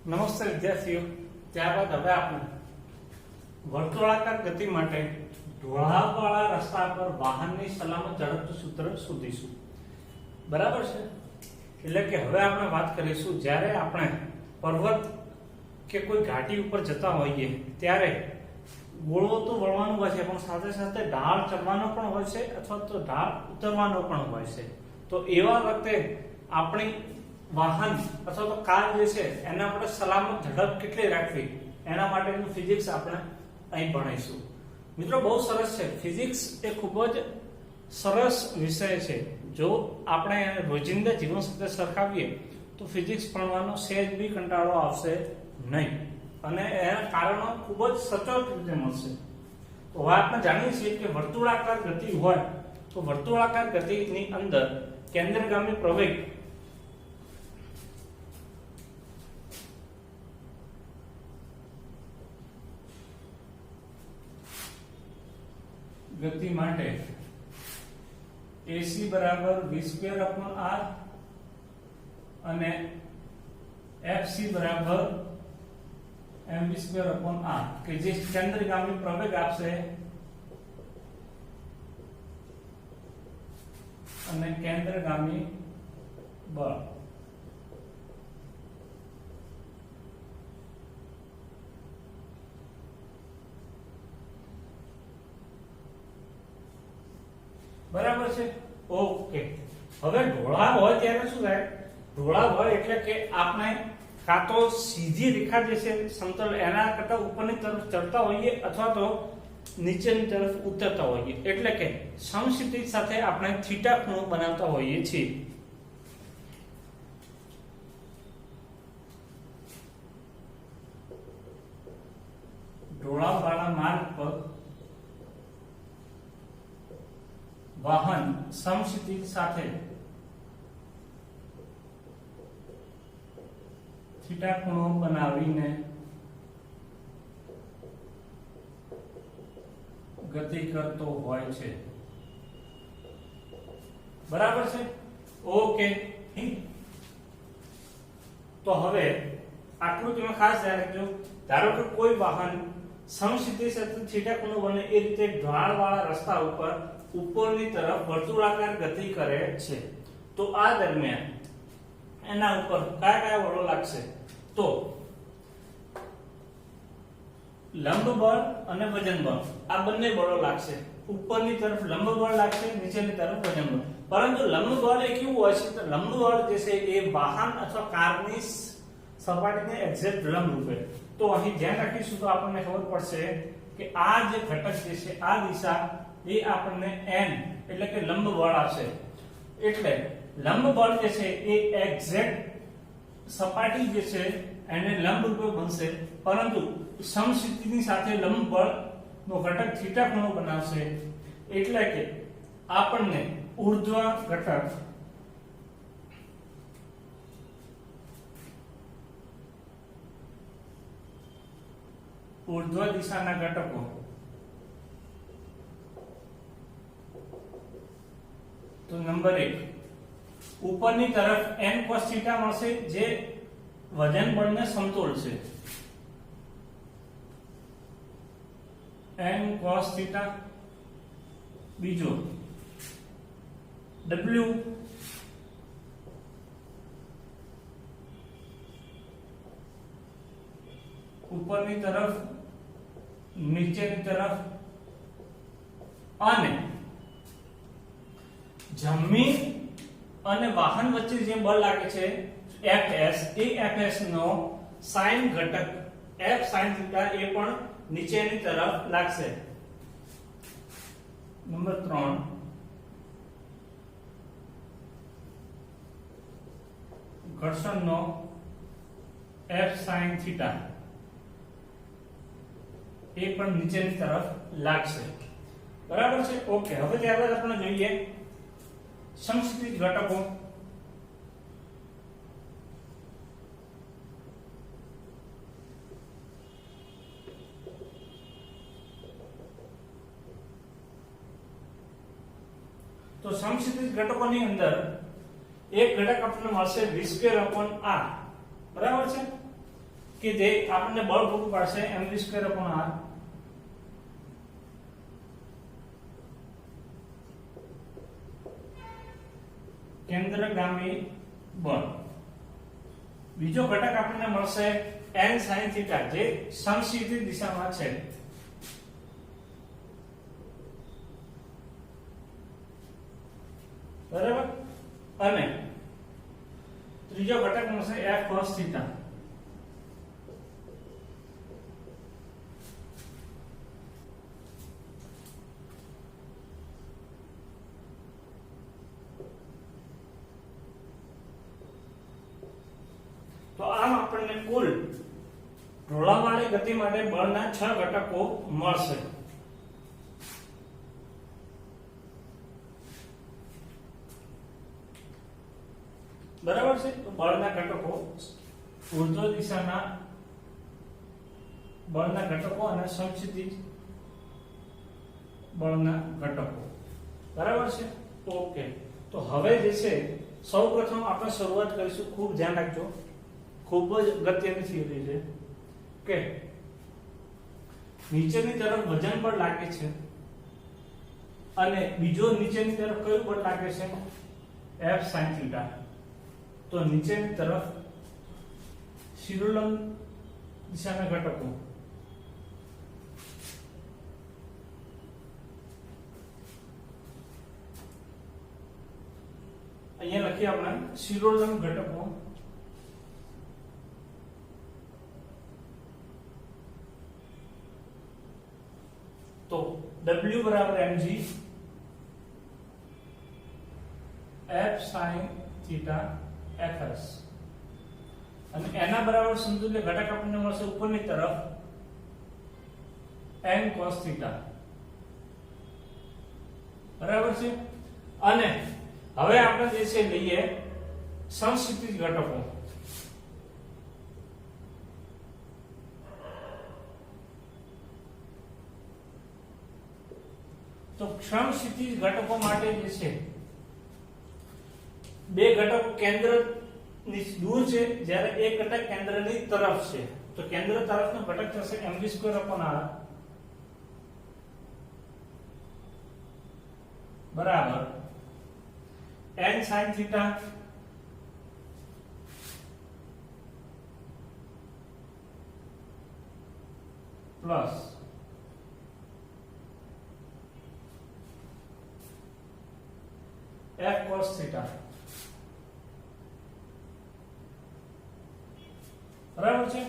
નમસ્તે વિદ્યાર્થીઓ, ત્યારબાદ હવે આપણે વર્તુળાકાર ગતિ માટે ઢોળાવવાળા રસ્તા પર વાહનની સલામત ઝડપનું સૂત્ર શોધીશું. બરાબર છે? એટલે કે હવે આપણે વાત કરીશું જ્યારે આપણે પર્વત કે કોઈ ઘાટી ઉપર જતા હોઈએ ત્યારે ગોળવો તો વળવાનું હોય છે, પણ સાથે સાથે ઢાળ ચડવાનો પણ હોય છે અથવા તો ઢાળ ઉતરવાનો પણ હોય છે. તો એવા વખતે આપણી વાહન અથવા તો કાર જે છે એના માટે સલામત ઝડપ કેટલી રાખવી એના માટેનું ફિઝિક્સ આપણે અહીં ભણીશું. મિત્રો બહુ સરસ છે. ફિઝિક્સ એ ખૂબ જ સરસ વિષય છે. જો આપણે એને રોજિંદા જીવન સાથે સરખાવીએ તો ફિઝિક્સ ભણવાનો સહેજ બી કંટાળો આવશે નહીં અને એના કારણો ખૂબ જ સચોટ રીતે મળશે. તો હવે આપણે જાણીએ છીએ કે વર્તુળાકાર ગતિ હોય તો વર્તુળાકાર ગતિની અંદર કેન્દ્રગામી પ્રવેગ ગતિ માટે AC બરાબર v²/r અને FC બરાબર mv²/r કે જે કેન્દ્રગામી પ્રવેગ આપશે અને કેન્દ્રગામી બળ. બરાબર છે? ઓકે. હવે ઢોળાવ હોય ત્યારે શું થાય? ઢોળાવ હોય એટલે કે આપણે કાં તો સીધી રેખા જે છે સમતલ એના કરતા ઉપરની તરફ ચડતા હોઈએ અથવા તો નીચેની તરફ ઉતરતા હોઈએ, એટલે કે સમક્ષિતિજ સાથે આપણે થીટા ખૂણો બનાવતા હોઈએ છીએ. ઢોળાવવાળા માર્ગ પર વાહન સમક્ષિતિજ સાથે થીટા ખૂણો બનાવીને ગતિ કરતો હોય છે. બરાબર છે? ઓકે. તો હવે આટલું તમે ખાસ ધ્યાન રાખજો. ધારો કે કોઈ વાહન સમક્ષિતિજ સાથે થીટા ખૂણો બને એ રીતે ઢાળવાળા રસ્તા ઉપર ઉપરની તરફ વર્તુળાકાર ગતિ કરે છે તો આ દરમિયાન એના ઉપર કયા કયા બળો લાગશે? તો લંબ બળ અને વજન બળ, આ બંને બળો લાગશે. ઉપરની તરફ લંબ બળ લાગશે, નીચેની તરફ વજન બળ. પરંતુ લંબ બળ એ કેવું હોય છે? તો લંબ બળ જે છે એ વાહન અથવા કારની સપાટીને એક્ઝેક્ટ લંબ રૂપે. તો અહીં ધ્યાન રાખીશું તો આપણને ખબર પડશે કે આ જે ઘટક જે છે આ દિશા એ આપણને n એટલે કે લંબ બળ આપશે. એટલે લંબ બળ જે છે એ એક્ઝેક્ટ સપાટી જે છે એને લંબ રૂપે બનશે, પરંતુ સમક્ષિતિજની સાથે લંબ બળ નો ઘટક થીટા ખૂણો બનાવશે. એટલે કે આપણને ઊર્ધ્વ ઘટક ઊર્ધ્વ દિશાના ઘટકો તો નંબર 1 ઉપરની તરફ n cos θ મળશે જે વજન બળને સમતોલ છે. n cos θ. બીજો w ઉપરની તરફ નીચેની તરફ અને જમીન અને વાહન વચ્ચે જે બળ લાગે છે Fs, એ Fs નો sin ઘટક F sin θ એ પણ નીચેની તરફ લાગશે. નંબર 3 ઘર્ષણનો F sin θ એ પણ નીચેની તરફ લાગશે. બરાબર છે? ઓકે. હવે ત્યારબાદ આપણે જોઈએ સમક્ષિતિજ ઘટકો. તો સમક્ષિતિજ ઘટકોની અંદર એક ઘટક આપણને મળશે v²/r, બરાબર છે? કે જે આપણને બળ પૂરું પાડશે mv²/r કેન્દ્રગામી બળ. બીજો ઘટક આપણને મળશે n sin θ જે સમશીતોષ્ણ દિશામાં છે. બરાબર. અને ત્રીજો ઘટક મળશે f cos θ. તો આમ આપણને કુલ ઢોળાવવાળી ગતિ માટે બળના 6 ઘટકો મળશે. બરાબર છે. તો બળના ઘટકો ઉર્ધ્વ દિશાના બળના ઘટકો અને સમક્ષિતિજ બળના ઘટકો. બરાબર છે. ઓકે. તો હવે જે છે સૌપ્રથમ આપણે શરૂઆત કરીશું. ખૂબ ધ્યાન રાખજો, ખૂબ જ અગત્યની થિયરી છે કે નીચેની તરફ વજન બળ લાગે છે અને બીજો નીચેની તરફ કયું બળ લાગે છે? F sin θ. તો નીચેની તરફ શિરોલંબ દિશાના ઘટકો અહીંયા લખીએ આપણે શિરોલંબ ઘટકો તો W બરાબર mg F sin θ fs અને એના બરાબર સમતુલ્ય ઘટક આપણને મળશે ઉપરની તરફ n cos θ. બરાબર છે. અને હવે આપણે જે છે લઈએ સમક્ષિતિજ ઘટકો. તો સમક્ષિતિજ ઘટકો માટે જે છે બે ઘટકો કેન્દ્ર ની દૂર છે જ્યારે એક ઘટક કેન્દ્રની તરફ છે. તો કેન્દ્ર તરફનો ઘટક થશે mv²/r બરાબર n sin θ plus f cos θ. બરાબર છે.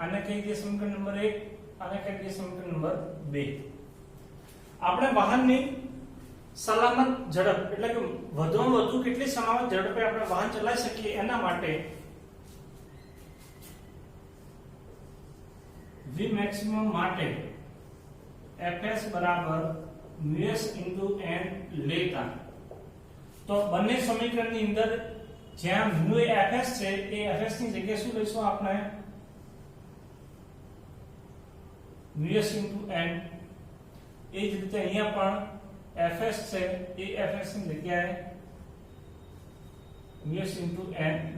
આને કહી દઈએ સમીકરણ નંબર 1, આને કહી દઈએ સમીકરણ નંબર 2. આપણે વાહનની સલામત ઝડપ એટલે કે વધુમાં વધુ કેટલી સલામત ઝડપે આપણે વાહન ચલાવી શકીએ એના માટે v maximum માટે fs બરાબર ms n લેતા તો બંને સમીકરણની અંદર જ્યાં mu એ fs છે એ fs ની જગ્યાએ શું લઈશું આપણે ms n. એ જ રીતે અહીંયા પણ fs છે એ fs ની જગ્યાએ ms n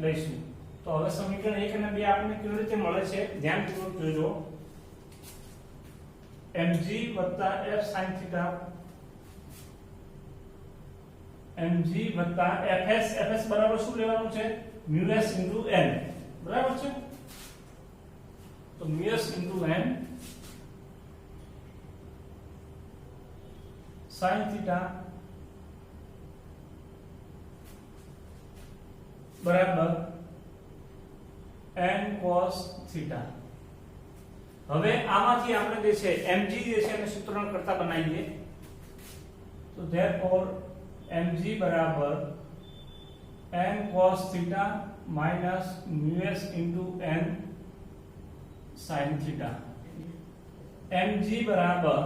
લઈશું. તો હવે સમીકરણ 1 અને 2 આપણને કેવી રીતે મળે છે ધ્યાનપૂર્વક જોજો. mg f sin θ mg fs fs બરાબર શું લેવાનું છે ms n. બરાબર છે. તો ms n sin θ બરાબર n cos θ. હવે આમાંથી આપણે જે છે mg જે છે એને સૂત્રણ કરતા બનાવીએ. તો therefore mg બરાબર n cos θ minus ms into n sin θ. mg બરાબર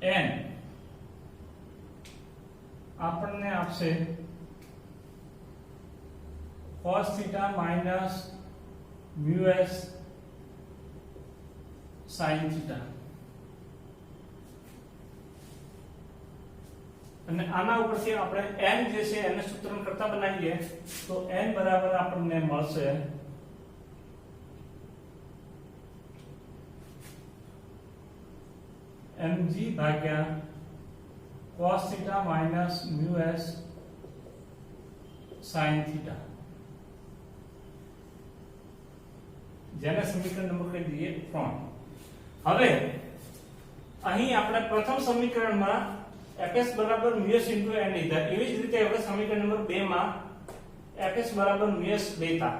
n આપણને આપશે cos θ minus mus sin θ. અને આના ઉપરથી આપણે n જે છે એને સૂત્રણ કરતા બનાવીએ તો n બરાબર આપણને મળશે mg ભાગ્યા cos θ minus μs sin θ, જેને સમીકરણ નંબર કહી દઈએ 3. હવે અહીં આપણે પ્રથમ સમીકરણમાં fs બરાબર μs * n લીધા, એવી જ રીતે આપણે સમીકરણ નંબર 2 માં fs બરાબર μs લેતા.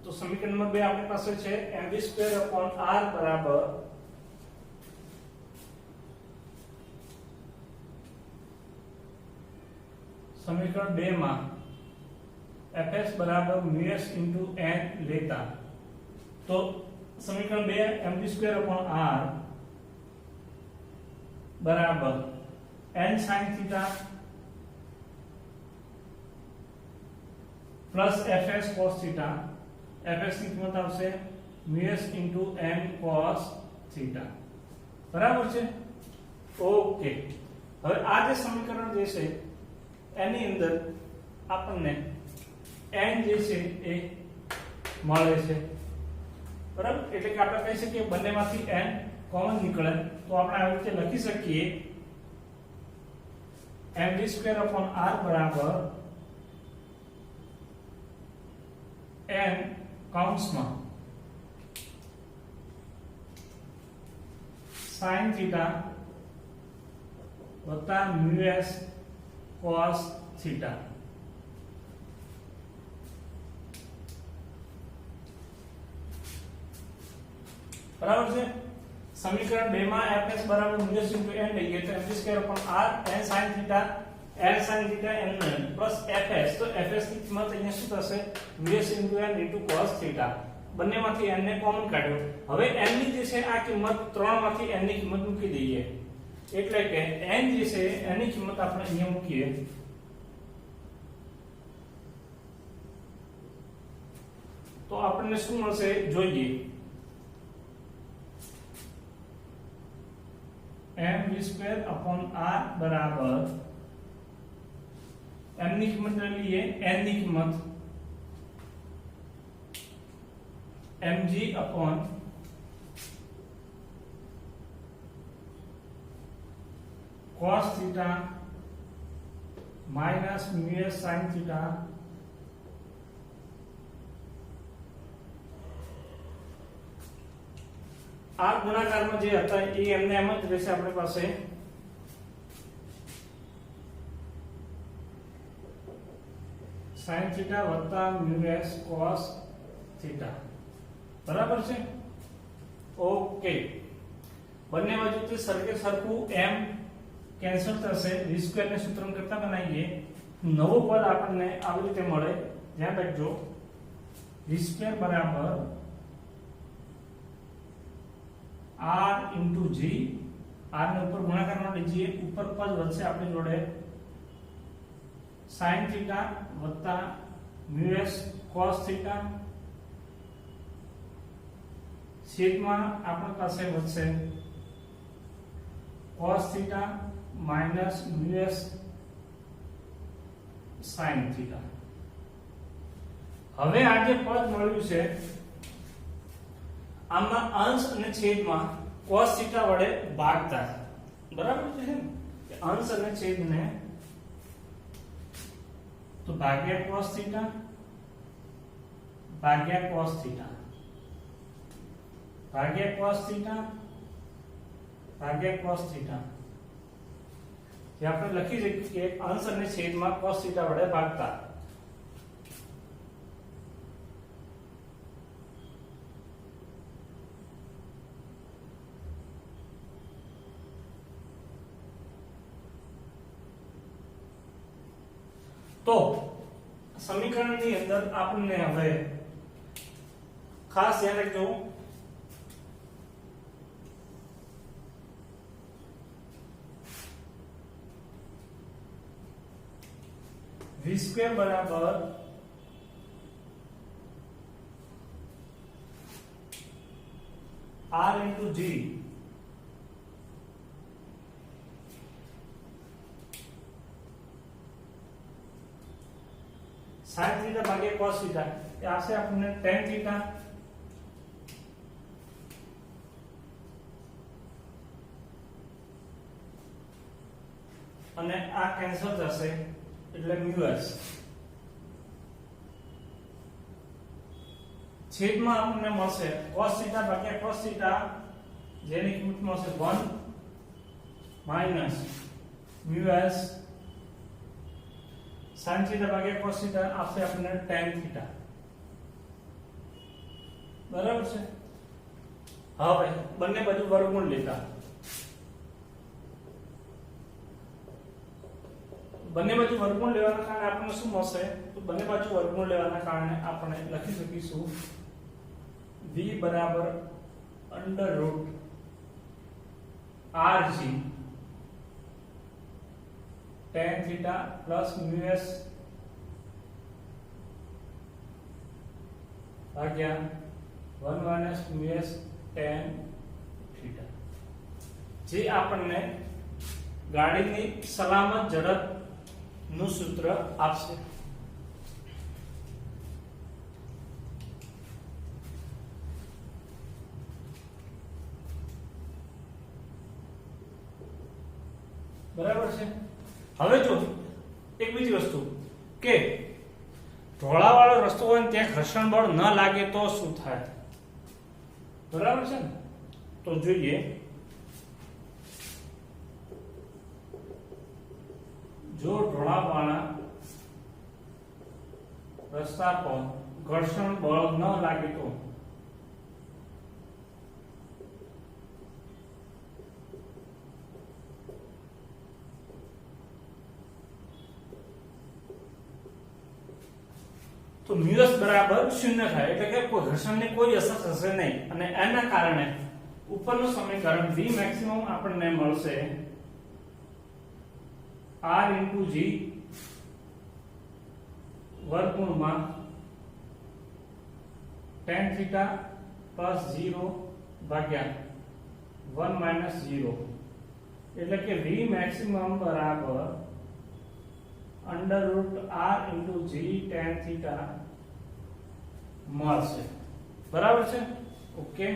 તો સમીકરણ નંબર 2 આપણી પાસે છે mv2/r બરાબર સમીકરણ 2 માં fs બરાબર μs * n લેતા તો સમીકરણ 2 mv2/r બરાબર n sin θ plus fs cos θ, fs ની કિંમત આવશે μs * n cos θ. બરાબર છે? ઓકે. હવે આ જે સમીકરણ જે છે એની અંદર આપણને n જે છે એ મળે છે. બરાબર? એટલે કે આપણે કહી શકીએ બંનેમાંથી n કોમન નીકળે તો આપણે આવી રીતે લખી શકીએ mv2/r બરાબર n કૌંસમાં sin θ વત્તા μs cos θ. બરાબર છે? સમીકરણ 2 માં fs બરાબર μs * n લઈએ તો mv2/r n sin θ n plus fs, તો fs ની કિંમત અહીંયા શું થશે μs * n cos θ. બંનેમાંથી n ને કોમન કાઢ્યો. હવે n ની જે છે આ કિંમત 3 માંથી n ની કિંમત મૂકી દઈએ, એટલે કે n જે છે એની કિંમત આપણે અહીંયા મૂકીએ તો આપણને શું મળશે જોઈએ. mv2/r બરાબર m ની કિંમત લઈએ n ની કિંમત mg cos θ minus μs sin θ આ ગુણાકારમાં જે હતા એ એમને એમ જ રહેશે આપણી પાસે sin θ વત્તા μs cos θ. બરાબર છે? ઓકે. બંને બાજુથી સરખું m કેન્સલ થશે, v2 ને સૂત્રણ કરતા બનાવીએ નવો પદ આપણને આવી રીતે મળે. ધ્યાન રાખજો v2 બરાબર r * g, r ને ઉપર ગુણાકારમાં લીજીએ, ઉપર પદ વધશે આપણી જોડે sin θ વત્તા μs cos θ છેદમાં આપણી પાસે વધશે cos θ minus μs sin θ. હવે આ જે પદ મળ્યું છે આમાં અંશ અને છેદમાં cos θ વડે ભાગતા. બરાબર છે ને? અંશ અને છેદને તો ભાગ્યા cos θ ભાગ્યા cos θ ભાગ્યા cos θ ભાગ્યા cos θ, જે આપણે લખી શકીએ કે અંશ અને છેદમાં cos θ વડે ભાગતા. તો સમીકરણની અંદર આપણને હવે ખાસ ધ્યાન રાખજો v2 બરાબર r into g sin theta भाग्યા cos थीटा એ આવશે આપણને tan थीटा અને આ કેન્સલ થશે એટલે μs છેદમાં આપણને મળશે cos થીટા ભાગ્યા cos થીટા જેની કિંમત મળશે 1 માઈનસ μs sin थीटा ભાગ્યા cos थीटा આપશે આપણને tan थीटा બરાબર છે હવે બંને બાજુ વર્ગમૂળ લેતા બંને બાજુ વર્ગમૂળ લેવાના કારણે આપણને શું મળશે તો બંને બાજુ વર્ગમૂળ લેવાના કારણે આપણે લખી શકીશું v બરાબર under route rg tan theta plus μs भाग्या 1 माइनस μs tan थीटा જે આપણને ગાડીની સલામત ઝડપ નું સૂત્ર આપશે બરાબર છે હવે જો એક બીજી વસ્તુ કે ઢોળાવાળો રસ્તો હોય ને ત્યાં ઘર્ષણ બળ ન લાગે તો શું થાય બરાબર છે ને તો જોઈએ જો ઢોળાવાળા રસ્તા પર ઘર્ષણ બળ ન લાગે તો μs બરાબર 0 થાય એટલે કે કોઈ ઘર્ષણની કોઈ અસર થશે નહીં અને એના કારણે ઉપરનું સમીકરણ v મેક્સિમમ આપણને મળશે r * g વર્ગમૂળમાં tan थीटा પ્લસ 0 ભાગ્યા 1 માઈનસ 0 એટલે કે v મેક્સિમમ બરાબર under root r * g tan theta મળશે બરાબર છે ઓકે